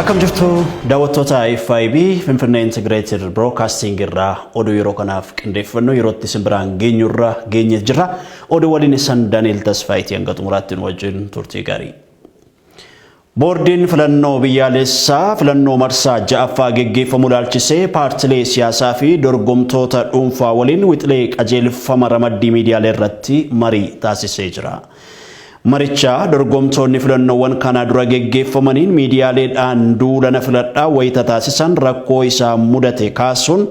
Akkam jirtu daawwattoota FiB Finfinnee Integrated Broadcasting irraa oduu yeroo kanaaf qindeeffannoo yerootti simbiraan geenyurra geenye jira. Oduu waliin isan Daniel Tasfaayiti hanga xumuraatti wajjin turtii gaarii. Boordiin filannoo biyyaalessaa filannoo marsaa ja'affaa geggeeffamu ilaalchisee paartilee siyaasaa fi dorgomtoota dhuunfaa waliin wixlee qajeelfama ramaddii miidiyaalee irratti marii taasisee jira. Maricha dorgomtoonni filannoowwan kana dura geggeeffamaniin miidiyaaleedhaan duulana filadhaa wayita taasisan rakkoo isaa mudate kaasuun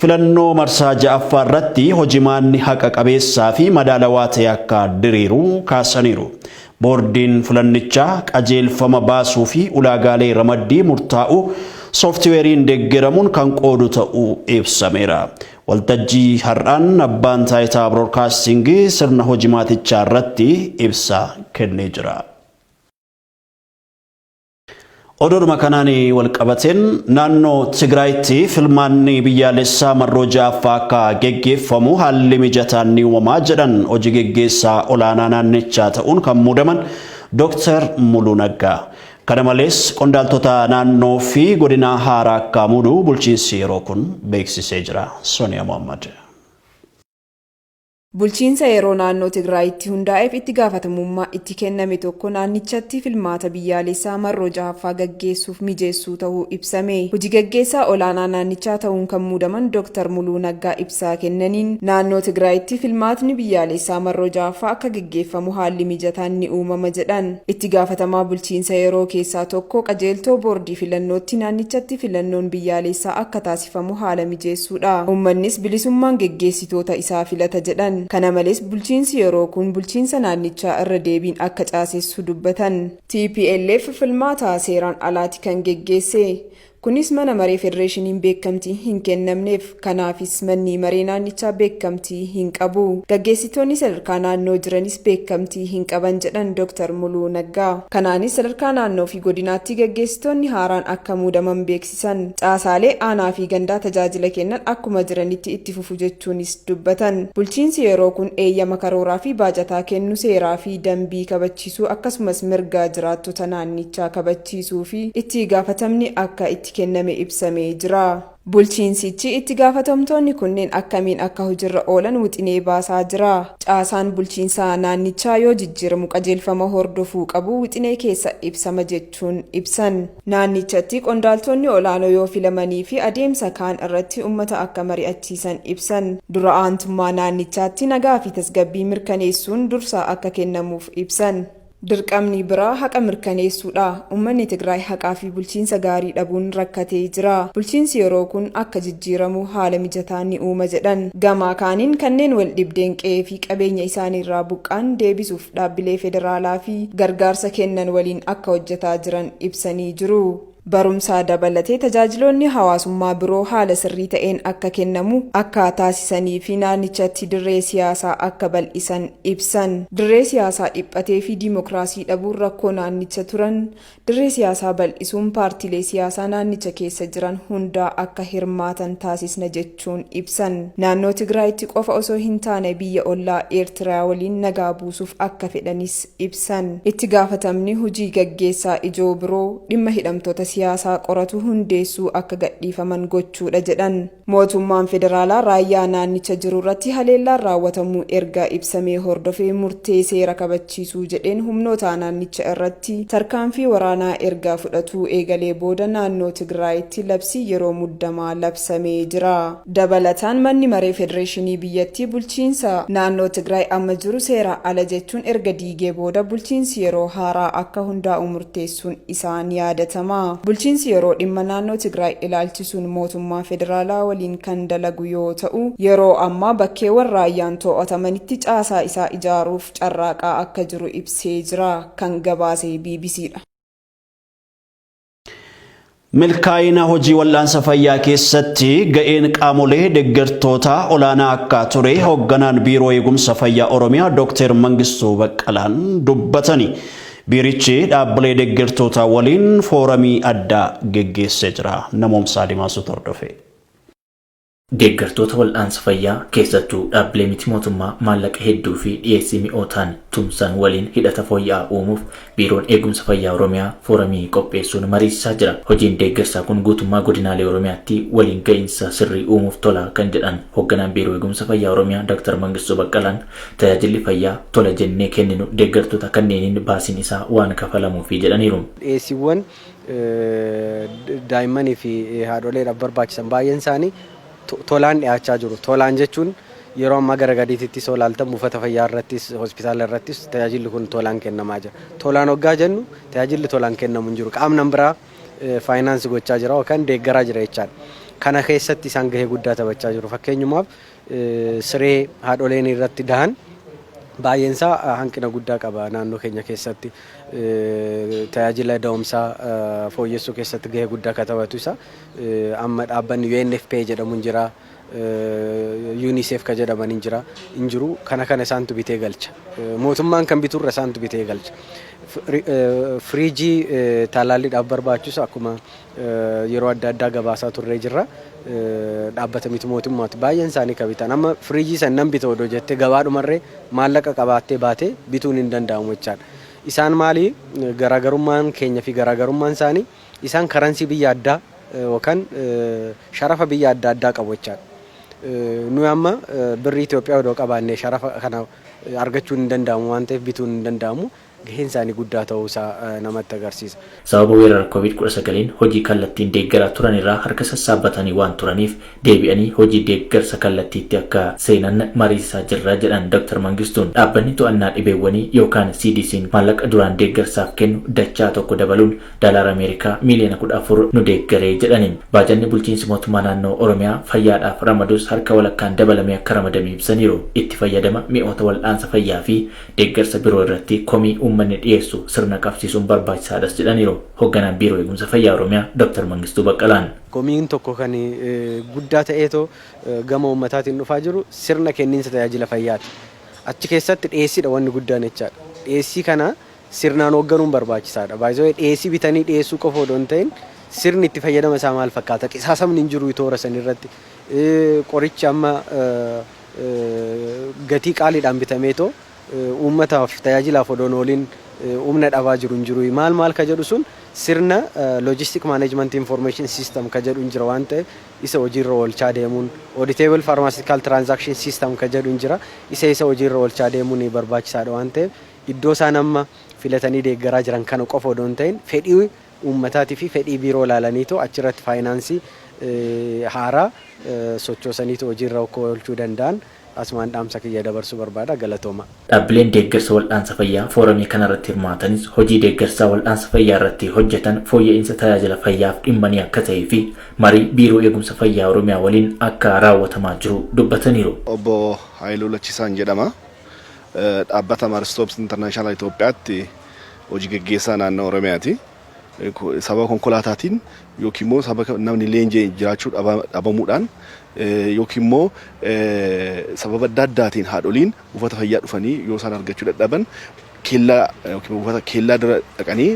filannoo marsaa ja'affaa irratti hojimaanni haqa qabeessaa fi madaalawaa ta'e akka diriiru kaasaniiru. Boordiin filannichaa qajeelfama baasuu fi ulaagaalee ramaddii murtaa'u sooftiweeriin deeggaramuun kan qoodu ta'uu ibsameera. Waltajjii har'aan abbaan taayitaa broadcasting sirna hojimaatichaa irratti ibsa kennee jira. Oduudhuma kanaan walqabateen naannoo Tigraayitti filmaanni biyyaalessaa marroo ja'affaa akka geggeeffamu haalli mijataan ni uumamaa jedhan hojii geggeessaa olaanaa naannichaa ta'uun kan muudaman Dr. Muluu Naggaa. Kana malees qondaaltota naannoo fi godina haaraa akka muudu bulchiinsi yeroo kun beeksisee jira. Sooniyaa Muhammad. Bulchiinsa yeroo naannoo Tigraayitti hundaa'eef itti gaafatamummaa itti kenname tokko naannichatti filmaata biyyaalessaa marroo ja'affaa gaggeessuuf mijeessuu ta'uu ibsame. Hojii gaggeessaa olaanaa naannichaa ta'uun kan muudaman Dr. Muluu Naggaa ibsaa kennaniin naannoo Tigraayitti filmaatni biyyaalessaa marroo ja'affaa akka gaggeeffamu haalli mijataan ni uumama jedhan. Itti gaafatamaa bulchiinsa yeroo keessaa tokko qajeeltoo boordii filannootti naannichatti filannoon biyyaalessaa akka taasifamu haala mijeessuudha. Uummannis bilisummaan gaggeessitoota isaa filata jedhan. Kana malees bulchiinsi yeroo kun bulchiinsa naannichaa irra deebiin akka caasessu dubbatan. TPLF filmaata seeraan alaati kan geggeesse. Kunis mana maree federeeshiniin beekamtii hin kennamneef kanaafis manni maree naannichaa beekamtii hin qabu. Gaggeessitoonni sadarkaa naannoo jiranis beekamtii hin qaban jedhan Dr. Muluu Naggaa. Kanaanis sadarkaa naannoo fi godinaatti gaggeessitoonni haaraan akka muudaman beeksisan. Caasaalee aanaa fi gandaa tajaajila kennan akkuma jiranitti itti fufu jechuunis dubbatan. Bulchiinsi yeroo kun eeyyama karooraa fi baajataa kennu seeraa fi dambii kabachiisuu akkasumas mirga jiraattota naannichaa kabachiisuu fi itti gaafatamni akka itti kenname ibsamee jira. Bulchiinsichi itti gaafatamtoonni kunneen akkamiin akka hojiirra oolan wixinee baasaa jira. Caasaan bulchiinsaa naannichaa yoo jijjiiramu qajeelfama hordofuu qabu wixinee keessa ibsama jechuun ibsan. Naannichatti qondaaltonni olaanoo yoo filamanii fi adeemsa kaan irratti uummata akka mari'achiisan ibsan. Dura aantummaa naannichaatti nagaa fi tasgabbii mirkaneessuun dursa akka kennamuuf ibsan. Dirqamni biraa haqa mirkaneessuudha. Uummanni Tigraay haqaa fi bulchiinsa gaarii dhabuun rakkatee jira. Bulchiinsi yeroo kun akka jijjiiramu haala mijataa ni uuma jedhan. Gamaa kaaniin kanneen wal dhibdeen qe'ee fi qabeenya isaaniirraa buqqaan deebisuuf dhaabbilee federaalaa fi gargaarsa kennan waliin akka hojjetaa jiran ibsanii jiru. Barumsaa dabalatee tajaajiloonni hawaasummaa biroo haala sirrii ta'een akka kennamu akka taasisanii fi naannichatti dirree siyaasaa akka bal'isan ibsan. Dirree siyaasaa dhiphatee fi diimokiraasii dhabuun rakkoo naannicha turan dirree siyaasaa bal'isuun paartilee siyaasaa naannicha keessa jiran hundaa akka hirmaatan taasisna jechuun ibsan. Naannoo Tigraayitti qofa osoo hin taane biyya ollaa Eertiraa waliin nagaa buusuuf akka fedhanis ibsan. Itti gaafatamni hojii gaggeessaa ijoo biroo dhimma hidhamtoota siyaasaa qoratu hundeessuu akka gadhiifaman gochuudha jedhan. Mootummaan federaalaa raayyaa naannicha jiru irratti haleellaan raawwatamuu erga ibsamee hordofee murtee seera kabachiisuu jedheen humnoota naannicha irratti tarkaanfii waraanaa erga fudhatuu eegalee booda naannoo Tigraayitti labsii yeroo muddamaa labsamee jira. Dabalataan manni maree federeeshinii biyyattii bulchiinsa naannoo Tigraay amma jiru seera ala jechuun erga diigee booda bulchiinsi yeroo haaraa akka hundaa'u murteessuun isaan yaadatama. Bulchiinsi yeroo dhimma naannoo Tigraay ilaalchisuun mootummaa federaalaa waliin kan dalagu yoo ta'u yeroo ammaa bakkeewwan raayyaan to'atamanitti caasaa isaa ijaaruuf carraaqaa akka jiru ibsee jira. Kan gabaasee BBCdha. Milkaa'ina hojii wal'aansa fayyaa keessatti ga'een qaamolee deeggartoota olaanaa akka ture hoogganaan biiroo eegumsa fayyaa Oromiyaa Dr. Mangistuu Baqqalaan dubbatani. Biirichi dhaabbilee deeggartoota waliin fooramii addaa geggeessee jira. Namoomsaa Dimaasuu Tordofe. deeggartoota wal'aansa fayyaa keessattuu dhaabbilee miti mootummaa maallaqa hedduu fi dhiyeessii mi'ootaan tumsan waliin hidhata fooyya'aa uumuuf biiroon eegumsa fayyaa Oromiyaa fooramii qopheessuun mariisisaa jira. Hojiin deeggarsaa kun guutummaa godinaalee Oromiyaatti waliin ga'iinsa sirrii uumuuf tola kan jedhan hoogganaan biiroo eegumsa fayyaa Oromiyaa Dr. Mangistuu Baqqalaan tajaajilli fayyaa tola jennee kenninu deeggartoota kanneeniin baasiin isaa waan kafalamuufi jedhaniiru. Dhiyeessiiwwan daa'immanii fi haadholeedhaaf barbaachisan baay'een isaanii tolaan dhiyaachaa jiru. Tolaan jechuun yeroo ammaa gara gadiitti solaaltan buufata fayyaa irrattis hospitaala irrattis tajaajilli kun tolaan kennamaa jira. Tolaan hoggaa jennu tajaajilli tolaan kennamu hin jiru. Qaamni biraa faayinaansi gochaa jira yookaan deeggaraa jira jechaadha. Kana keessatti isaan gahee guddaa taphachaa jiru. Fakkeenyumaaf siree haadholeen irratti dahan baay'een isaa hanqina guddaa qaba naannoo keenya keessatti. Tajaajila da'umsaa fooyyessuu keessatti gahee guddaa kan taphatu isa amma dhaabbanni UNFPA jedhamu hin jira, UNICEF kan jedhaman hin jiru. Kana isaantu bitee galcha. Mootummaan kan biturra isaantu bitee galcha. Firiijii talaalliidhaaf barbaachisu akkuma yeroo adda addaa gabaasaa turree jirra. Dhaabbata miti mootummaati baay'een isaanii kan bitan. Amma firiijii san nan bita odoo jettee gabaadhumarree maallaqa qabaattee baatee bituun hin danda'amu jechaadha. Isaan maali garaagarummaan keenya fi garaagarummaan isaanii isaan karansii biyya addaa yookaan sharafa biyya adda addaa qabu jechaadha. Nuyi amma birrii Itoophiyaa odoo qabaannee sharafa kana argachuun hin danda'amu waan ta'eef bituun hin danda'amu. Gaheen isaanii guddaa ta'uu isaa namatti agarsiisa. Sababa weerara COVID-19 hojii kallattiin deeggaraa turan irraa harka sassaabatanii waan turaniif deebi'anii hojii deeggarsa kallattiitti akka seenan mariisisaa jirra jedhan Dr. Mangistuun dhaabbanni to'annaa dhibeewwanii yookaan CDC'n maallaqa duraan deeggarsaaf kennu dachaa tokko dabaluun daalar Ameerikaa miliyoona 14 nu deeggaree jedhaniin baajanni bulchiinsi mootummaa naannoo Oromiyaa fayyaadhaaf ramadus harka walakkaan dabalamee akka ramadame ibsaniiru. Itti fayyadama mi'oota wal'aansa fayyaa fi deeggarsa biroo irratti komii uummanni dhiyeessu sirna qabsiisuun barbaachisaadhas jedhaniiru hoogganaan biiroo eegumsa fayyaa Oromiyaa Dr. Mangistuu Baqqalaan. Komiin tokko kan guddaa ta'eetoo gama uummataatiin dhufaa jiru sirna kenniinsa tajaajila fayyaati. Achi keessatti dhiyeessiidha wanni guddaan jechaadha. Dhiyeessii kana sirnaan hoogganuun barbaachisaadha. Baay'ee dhiyeessii bitanii dhiyeessuu qofa odoo hin ta'in sirni itti fayyadama isaa maal fakkaata? Qisaasamni hin jiru toora san irratti qorichi amma gatii qaaliidhaan bitameetoo uummataaf tajaajilaaf odoon waliin humna dhabaa jiru hin jiru. Maal ka jedhu sun sirna logistic management information system ka jedhu hin jira waan ta'eef isa hojiirra oolchaa deemuun auditable pharmaceutical transaction system ka jedhu hin jira isa hojiirra oolchaa deemuun barbaachisaadha waan ta'eef iddoo isaan amma filatanii deeggaraa jiran kana qofa odoo hin ta'in fedhii uummataatii fi fedhii biiroo ilaalaniitoo achirratti faayinaansii haaraa sochoosaniitoo hojiirra oolchuu danda'an asumaan dhaamsa kiyya dabarsuu barbaada galatooma. Dhaabbileen deeggarsa wal'aansa fayyaa fooramii kanarratti hirmaatanis hojii deeggarsaa wal'aansa fayyaa irratti hojjetan fooyya'insa tajaajila fayyaaf dhimmanii akka ta'ee fi marii biiroo eegumsa fayyaa Oromiyaa waliin akka raawwatamaa jiru dubbataniiru. Obbo Haayiluu Lachisaan jedhama. Dhaabbata Maaristoops Intarnaashinaal Itoophiyaatti hojii gaggeessaa naannoo Oromiyaati. Sababa konkolaataatiin yookiin immoo sababa namni leenjii jiraachuu dhabamuudhaan yookiin immoo sababa adda addaatiin haadholiin buufata fayyaa dhufanii yoo isaan argachuu dadhaban keellaa yookiin buufata keellaa dura dhaqanii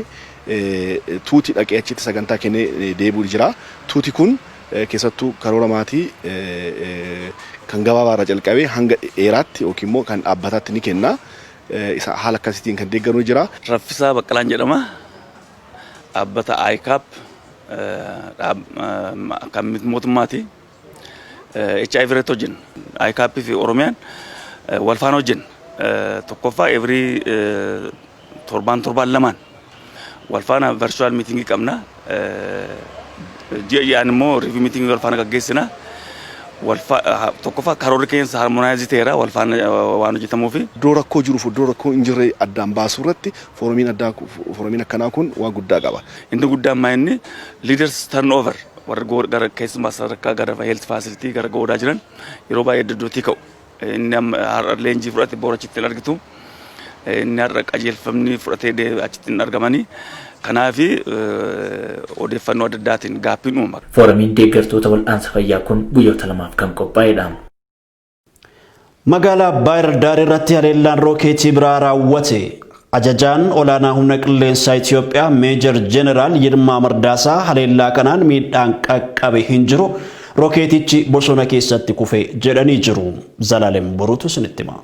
tuuti dhaqee achitti sagantaa kennee deebi'u jira. Tuuti kun keessattuu karoora maatii kan gabaabaarraa jalqabee hanga dheeraatti yookiin immoo kan dhaabbataatti ni kenna. Isa haala akkasiitiin kan deeggaru jira. Raffisaa Baqqalaan jedhama. Dhaabbata ICAP kan mootummaati. HIV irratti hojjenna. ICAP fi Oromiyaan wal faana hojjenna. Tokkoffaa every torbaan lamaan wal faana virtual meeting qabna. Ji'aan immoo review meeting wal faana gaggeessina. Tokkoffaa karoorri keessa harmonaayiz ta'eera wal faana waan hojjetamuuf. Iddoo rakkoo jiruuf iddoo rakkoo hin jirre addaan baasuu irratti foorumiin akkanaa kun waan guddaa qaba. Inni guddaan maa inni leaders turnover warra gara keessumaa sadarkaa gara health facility gara goodaa jiran yeroo baay'ee iddootti ka'u. Inni har'a leenjii fudhate boora achitti argitu. Inni har'a qajeelfamni fudhatee achitti argamanii. Kanaafi odeeffannoo adda addaatiin gaaffiin uumama. Fooramiin deeggartoota wal'aansa fayyaa kun guyyoota lamaaf kan qophaa'edha. Magaalaa Baahirdaar irratti haleellaan rokkeettii BIRAA raawwate. Ajajaan olaanaa humna qilleensaa Itoophiyaa Meejor Jeneraal Yilmaa Mardaasaa haleellaa kanaan miidhaan qaqqabe hin jiru. Rokkeettichi bosona keessatti kufee jedhanii jiru. Zalaalem boruutu isinitti hima.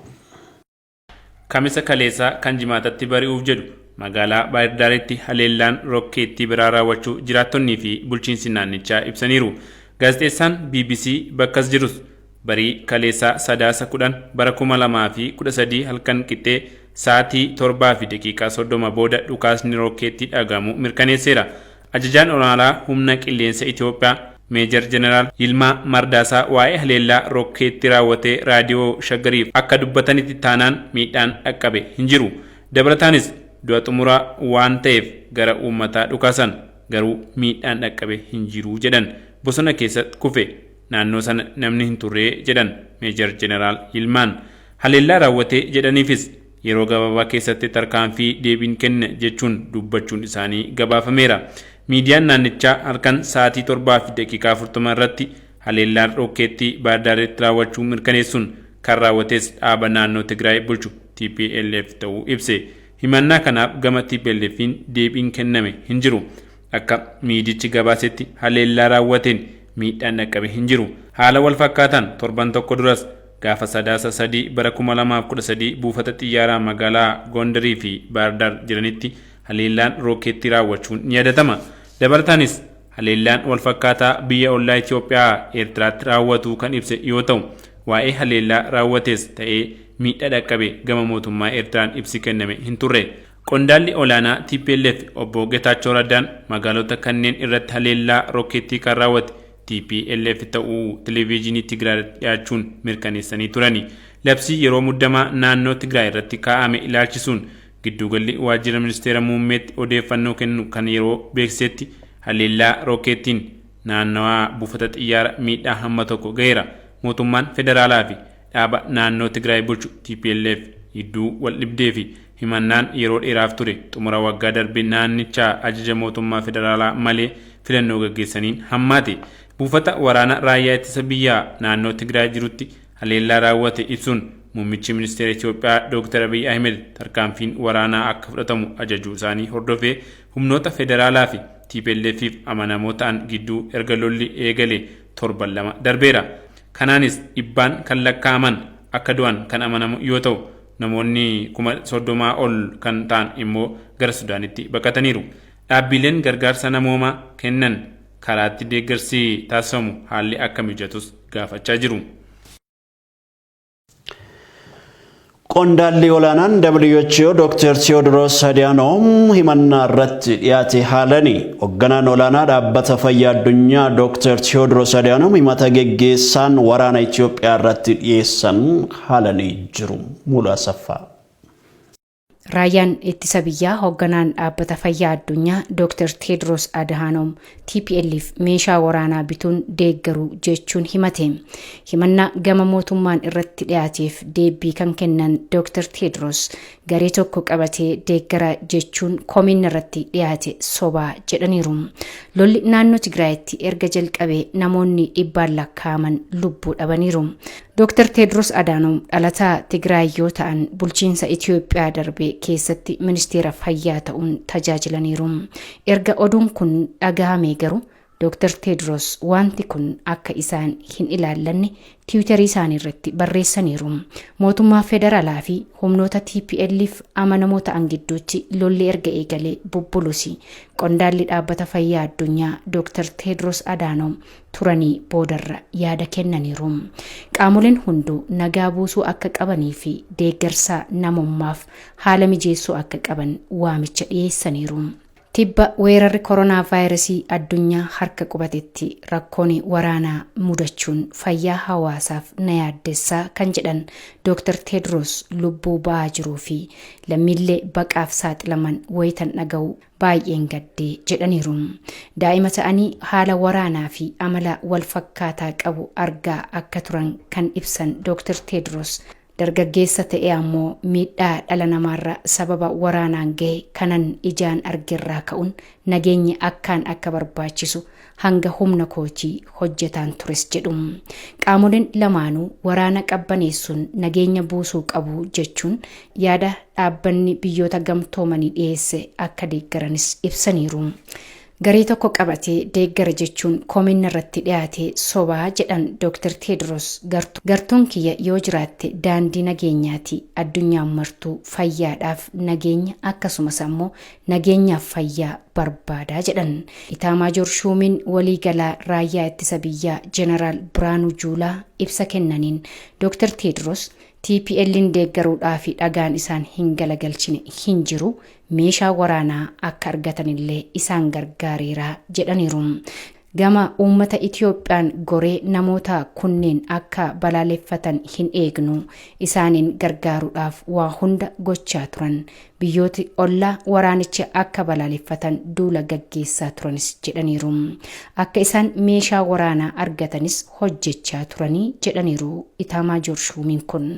Kamisa kaleessaa kan jimaatatti bari'uuf jedhu magaalaa Baahirdaaritti haleellaan rokkeettii biraa raawwachuu jiraattonnii fi bulchiinsi naannichaa ibsaniiru. Gaazexeessaan BBC bakkas jirus barii kaleessaa sadaasa 10 bara 2013 halkan qixxee sa'aatii 7:30 booda dhukaasni rokkeettii dhagahamu mirkaneesseera. Ajajaan olaanaa humna qilleensa Itoophiyaa Meejar Jeneraal Yilmaa Mardaasaa waa'ee haleellaa rokkeettii raawwatee raadiyoo Shaggariif akka dubbatanitti taanaan miidhaan dhaqqabe hin jiru. Dabalataanis du'a xumuraa waan ta'eef gara uummataa dhukaasan garuu miidhaan dhaqqabe hin jiru jedhan. Bosona keessatti kufe naannoo sana namni hin turre jedhan Meejar Jeneraal Yilmaan. Haleellaa raawwatee jedhaniifis yeroo gabaabaa keessatti tarkaanfii deebiin kenna jechuun dubbachuun isaanii gabaafameera. Miidiyaan naannichaa halkan sa'aatii 7:40 irratti haleellaan rokkeettii Baahirdaaritti raawwachuu mirkaneessuun kan raawwates dhaaba naannoo Tigraay bulchu TPLF ta'uu ibse. Himannaa kanaaf gama TPLFiin deebiin kenname hin jiru. Akka miidichi gabaasetti haleellaa raawwateen miidhaan dhaqqabe hin jiru. Haala wal fakkaataan torban tokko duras gaafa sadaasa 3 bara 2013 buufata xiyyaaraa magaalaa Gondarii fi Baahirdaar jiranitti haleellaan rokkeettii raawwachuun ni yaadatama. Dabalataanis haleellaan wal fakkaataa biyya ollaa Itoophiyaa Eertiraatti raawwatu kan ibse yoo ta'u waa'ee haleellaa raawwates ta'ee miidhaa dhaqqabe gama mootummaa Eertiraan ibsi kenname hin turre. Qondaalli olaanaa TPLF obbo Getaachoo Raddaan magaalota kanneen irratti haleellaa rokkeettii kan raawwate TPLF ta'uu televiizyinii Tigraay dhiyaachuun mirkaneessanii turani. Labsii yeroo muddamaa naannoo Tigraay irratti kaa'ame ilaalchisuun gidduugalli waajjira ministeera muummeetti odeeffannoo kennu kan yeroo beeksisetti haleellaa rokkeettiin naannawaa buufata xiyyaara miidhaa hamma tokko gaheera. Mootummaan federaalaa fi dhaaba naannoo Tigraay bulchu TPLF gidduu wal dhibdee fi himannaan yeroo dheeraaf ture xumura waggaa darbee naannichaa ajaja mootummaa federaalaa malee filannoo gaggeessaniin hammaate. Buufata waraana raayyaa ittisa biyyaa naannoo Tigraay jirutti haleellaa raawwate ibsuun muummichi ministeera Itoophiyaa Dr. Abiy Ahmed tarkaanfiin waraanaa akka fudhatamu ajajuu isaanii hordofee humnoota federaalaa fi TPLFiif amanamoo ta'an gidduu erga lolli eegale torban 2 darbeera. Kanaanis dhibbaan kan lakkaa'aman akka du'an kan amanamu yoo ta'u namoonni 30,000 ol kan ta'an immoo gara Sudaanitti baqataniiru. Dhaabbileen gargaarsa namoomaa kennan karaatti deeggarsi taasifamu haalli akka mijatus gaafachaa jiru. Qondaalli olaanaan WHO Dr. Theodros Adhanom himannaa irratti dhiyaate haalanii hoogganaan olaanaa dhaabbata fayyaa addunyaa Dr. Theodros Adhanom himata geggeessaan waraana Itoophiyaa irratti dhiyeessan haalanii jiru. Mulaa Saffaa. Raayyaan ittisa biyyaa hoogganaan dhaabbata fayyaa addunyaa Dr. Theodros Adhanom TPLF meeshaa waraanaa bituun deeggaru jechuun himate. Himannaa gama mootummaan irratti dhiyaateef deebii kan kennan Dr. Theodros garee tokko qabatee deeggara jechuun komiin irratti dhiyaate sobaa jedhaniiru. Lolli naannoo Tigraayitti erga jalqabee namoonni 100 lakkaa'aman lubbuu dhabaniiru. Dr. Theodros Adhanom dhalataa Tigraay yoo ta'an bulchiinsa Itoophiyaa darbee keessatti ministeera fayyaa ta'uun tajaajilaniiru. Erga oduun kun dhagahame garuu Dr. Theodros wanti kun akka isaan hin ilaallanne Tiwiitarii isaanii irratti barreessaniiru. Mootummaa federaalaa fi humnoota TPLF amanamoo ta'an gidduutti lolli erga eegalee bubbulusi. Qondaalli dhaabbata fayyaa addunyaa Dr. Theodros Adhanom turanii boodarra yaada kennaniiru. Qaamoleen hunduu nagaa buusuu akka qabanii fi deeggarsa namummaaf haala mijeessuu akka qaban waamicha dhiyeessaniiru. Tibba weerarri koronaa vaayirasii addunyaa harka qubatetti rakkoon waraanaa mudachuun fayyaa hawaasaaf na yaaddessaa kan jedhan Dr. Theodros lubbuu ba'aa jiruu fi lammiilee baqaaf saaxilaman wayitan dhaga'u baay'een gaddee jedhaniiru. Daa'ima ta'anii haala waraanaa fi amala wal fakkaataa qabu argaa akka turan kan ibsan Dr. Theodros dargaggeessa ta'e ammoo miidhaa dhala namaarra sababa waraanaan gahe kanan ijaan argirraa ka'uun nageenya akkaan akka barbaachisu hanga humna kootii hojjetaan tures jedhu. Qaamoleen lamaanuu waraana qabbaneessuun nageenya buusuu qabu jechuun yaada dhaabbanni biyyoota gamtoomanii dhiyeesse akka deeggaranis ibsaniiru. Garee tokko qabatee deeggara jechuun koomina irratti dhiyaate sobaa jedhan Dr. Tedros gartuun kiyya yoo jiraatte daandii nageenyaati addunyaan martuu fayyaadhaaf nageenya akkasumas ammoo nageenyaaf fayyaa barbaadaa jedhan. Itaamaajoor Shuumiin waliigalaa raayyaa ittisa biyyaa Jeneraal Biraanuu Juulaa ibsa kennaniin Dr. Tedros TPL'n deeggaruudhaaf dhagaan isaan hin galagalchine hin jiru meeshaa waraanaa akka argatanillee isaan gargaareera jedhaniiru. Gama uummata Itiyoophiyaan goree namoota kunneen akka balaaleffatan hin eegnu isaaniin gargaaruudhaaf waa hunda gochaa turan biyyooti ollaa waraanicha akka balaaleffatan duula gaggeessaa turanis jedhaniiru. Akka isaan meeshaa waraanaa argatanis hojjechaa turanii jedhaniiru Itaamaajoor Shuumiin kun.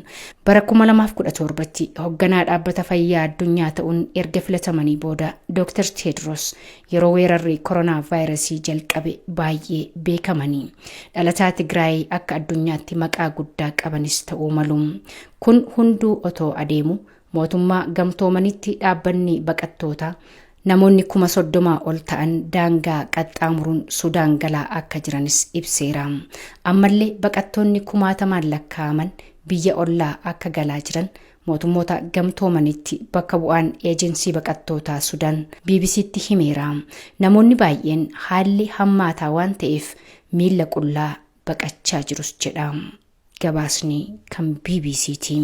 Bara 2017tti hoogganaa dhaabbata fayyaa addunyaa ta'uun erga filatamanii booda Dr. Tedros yeroo weerarri koronaa vaayirasii jalqabe baay'ee beekamanii dhalataa Tigraay akka addunyaatti maqaa guddaa qabanis ta'uu malu. Kun hunduu otoo adeemu mootummaa gamtoomanitti dhaabbanni baqattoota namoonni 30,000 ol ta'an daangaa qaxxaamuruun Sudaan galaa akka jiranis ibseera. Ammallee baqattoonni 10,000 lakkaa'aman biyya ollaa akka galaa jiran mootummoota gamtoomanitti bakka bu'aan eejensii baqattootaa Sudaan BBCtti himeera. Namoonni baay'een haalli hammaataa waan ta'eef miila qullaa baqachaa jirus jedha. Gabaasni kan BBCti.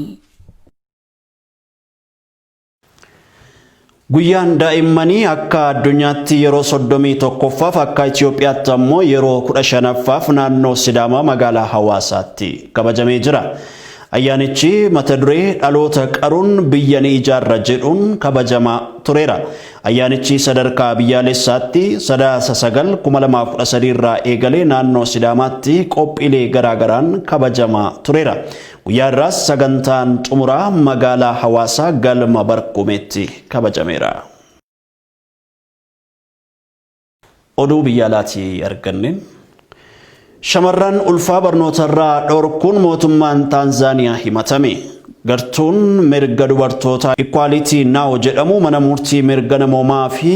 Guyyaan daa'immanii akka addunyaatti yeroo 31ffaaf akka Itoophiyaatti ammoo yeroo 15ffaaf naannoo Sidaamaa magaalaa Hawaasaatti kabajamee jira. Ayyaanichi mata duree dhaloota qaruun biyya ni ijaarra jedhuun kabajamaa tureera. Ayyaanichi sadarkaa biyyaalessaatti 9/2013 irraa eegalee naannoo Sidaamaatti qophiilee garaagaraan kabajamaa tureera. Guyyaa irraas sagantaan xumuraa magaalaa Hawaasaa galma Barkumeetti kabajameera. Oduu biyya alaatii arganne. Shamarran ulfaa barnootarraa dhorkuun mootummaan Taanzaaniyaa himatame. Gartuun mirga dubartoota Equality Now jedhamu mana murtii mirga namoomaa fi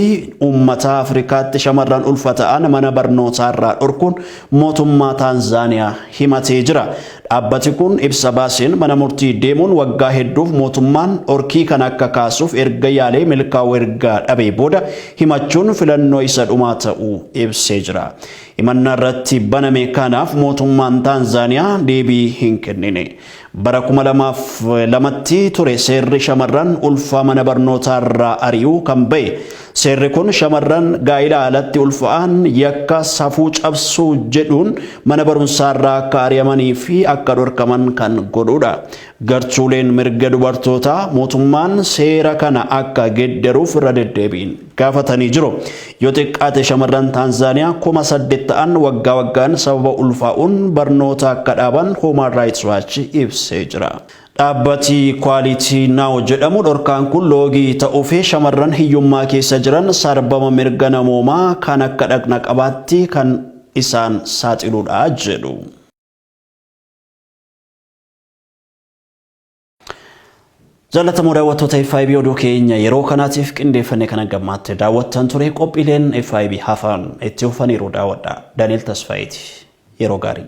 uummata Afrikaatti shamarran ulfa ta'an mana barnootarraa dhorkuun mootummaa Taanzaaniyaa himatee jira. Dhaabbati kun ibsa baaseen mana murtii deemuun waggaa hedduuf mootummaan dhorkii kan akka kaasuuf erga yaalee milkaa'uu erga dhabee booda himachuun filannoo isa dhumaa ta'uu ibsee jira. Himannaa irratti baname kanaaf mootummaan Taanzaaniyaa deebii hin kennine. Bara 2002tti ture seerri shamarran ulfaa mana barnootarraa ari'uu kan ba'e. Seerri kun shamarran gaa'ila alatti ulfaa'an yakka safuu cabsuu jedhuun mana barumsaarraa akka ari'amanii fi akka dhorkaman kan godhudha. Gartuuleen mirga dubartootaa mootummaan seera kana akka geeddaruuf irra deddeebiin gaafatanii jiru. Yoo xiqqaate shamarran Taanzaaniyaa 8,000 ta'an waggaa waggaan sababa ulfaa'uun barnoota akka dhaaban Human Rights Watch ibsee jira. Dhaabbati Equality Now jedhamu dhorkaan kun loogii ta'uu fi shamarran hiyyummaa keessa jiran sarbama mirga namoomaa kan akka dhaqna qabaatti kan isaan saaxiluudha jedhu. Jaalatamoo daawwattoota FIB oduu keenya yeroo kanaatiif qindeeffannee kana gammaatte daawwattan ture qophiileen FIB hafan itti fufaniiru daawwadha. Daani'el Tasfaayiiti. Yeroo gaarii.